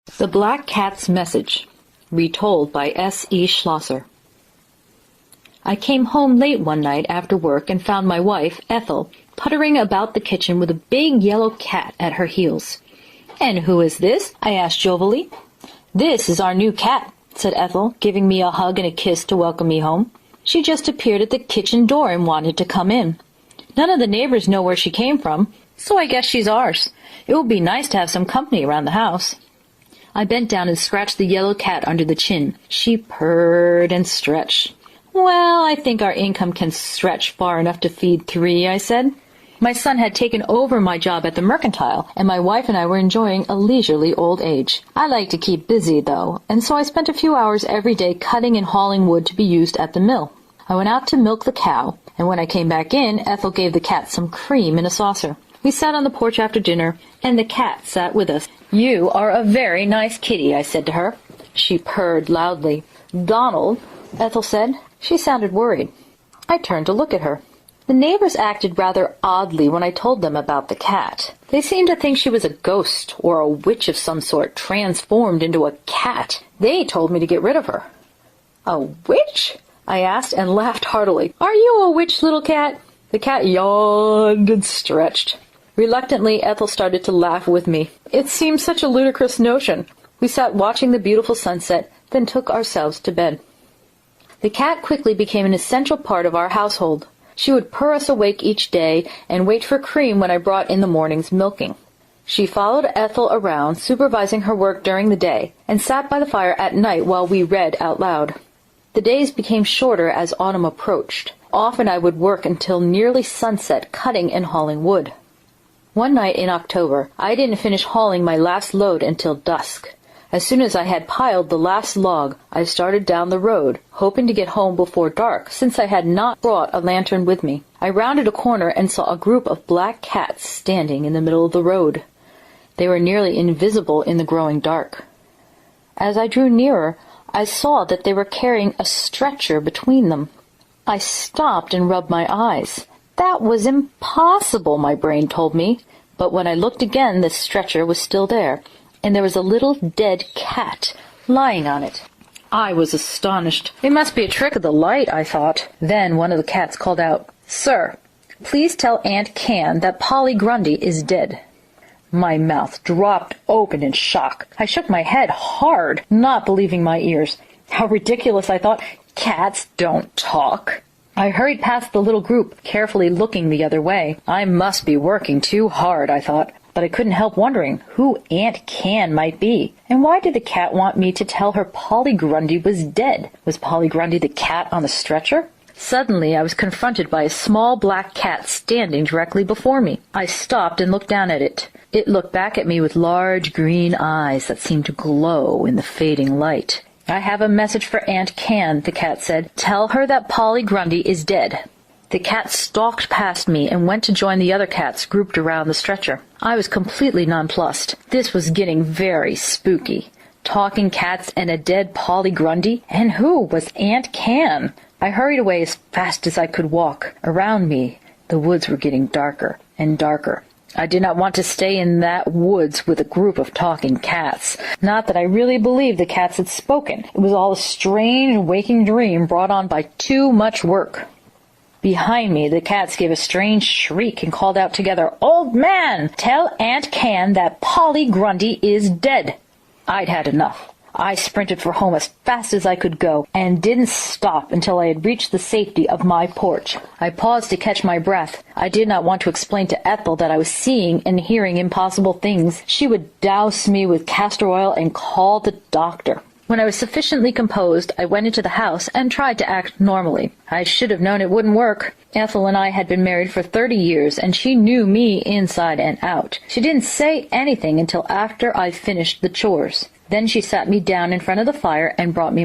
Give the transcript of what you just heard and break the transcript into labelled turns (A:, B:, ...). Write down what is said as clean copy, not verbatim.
A: The Black Cat's Message, retold by S. E. Schlosser. I came home late one night after work and found my wife, Ethel, puttering about the kitchen with a big yellow cat at her heels. "And who is this?" I asked jovially. "This is our new cat," said Ethel, giving me a hug and a kiss to welcome me home. She just appeared at the kitchen door and wanted to come in. None of the neighbors know where she came from, so I guess she's ours. It will be nice to have some company around the house. I bent down and scratched the yellow cat under the chin. She purred and stretched. "Well, I think our income can stretch far enough to feed 3, I said. My son had taken over my job at the mercantile, and my wife and I were enjoying a leisurely old age. I like to keep busy, though, and so I spent a few hours every day cutting and hauling wood to be used at the mill. I went out to milk the cow, and when I came back in, Ethel gave the cat some cream in a saucer. We sat on the porch after dinner, and the cat sat with us. "You are a very nice kitty," I said to her. She purred loudly. "Donald," Ethel said. She sounded worried. I turned to look at her. The neighbors acted rather oddly when I told them about the cat. They seemed to think she was a ghost or a witch of some sort transformed into a cat. They told me to get rid of her. "A witch?" I asked and laughed heartily. "Are you a witch, little cat?" The cat yawned and stretched. Reluctantly, Ethel started to laugh with me. It seemed such a ludicrous notion. We sat watching the beautiful sunset, then took ourselves to bed. The cat quickly became an essential part of our household. She would purr us awake each day and wait for cream when I brought in the morning's milking. She followed Ethel around, supervising her work during the day, and sat by the fire at night while we read out loud. The days became shorter as autumn approached. Often I would work until nearly sunset cutting and hauling wood. One night in October, I didn't finish hauling my last load until dusk. As soon as I had piled the last log, I started down the road, hoping to get home before dark, since I had not brought a lantern with me. I rounded a corner and saw a group of black cats standing in the middle of the road. They were nearly invisible in the growing dark. As I drew nearer, I saw that they were carrying a stretcher between them. I stopped and rubbed my eyes. That was impossible, my brain told me. But when I looked again, the stretcher was still there, and there was a little dead cat lying on it. I was astonished. It must be a trick of the light, I thought. Then one of the cats called out, "Sir, please tell Aunt Can that Polly Grundy is dead." My mouth dropped open in shock. I shook my head hard, not believing my ears. How ridiculous, I thought. Cats don't talk. I hurried past the little group, carefully looking the other way. I must be working too hard, I thought, but I couldn't help wondering who Aunt Can might be. And why did the cat want me to tell her Polly Grundy was dead? Was Polly Grundy the cat on the stretcher? Suddenly I was confronted by a small black cat standing directly before me. I stopped and looked down at it. It looked back at me with large green eyes that seemed to glow in the fading light. "I have a message for Aunt Can," the cat said. "Tell her that Polly Grundy is dead." The cat stalked past me and went to join the other cats grouped around the stretcher. I was completely nonplussed. This was getting very spooky. Talking cats and a dead Polly Grundy? And who was Aunt Can? I hurried away as fast as I could walk. Around me, the woods were getting darker and darker. I did not want to stay in that woods with a group of talking cats. Not that I really believed the cats had spoken. It was all a strange waking dream brought on by too much work. Behind me, the cats gave a strange shriek and called out together, "Old man, tell Aunt Can that Polly Grundy is dead." I'd had enough. I sprinted for home as fast as I could go, and didn't stop until I had reached the safety of my porch. I paused to catch my breath. I did not want to explain to Ethel that I was seeing and hearing impossible things. She would douse me with castor oil and call the doctor. When I was sufficiently composed, I went into the house and tried to act normally. I should have known it wouldn't work. Ethel and I had been married for 30 years, and she knew me inside and out. She didn't say anything until after I finished the chores. Then she sat me down in front of the fire and brought me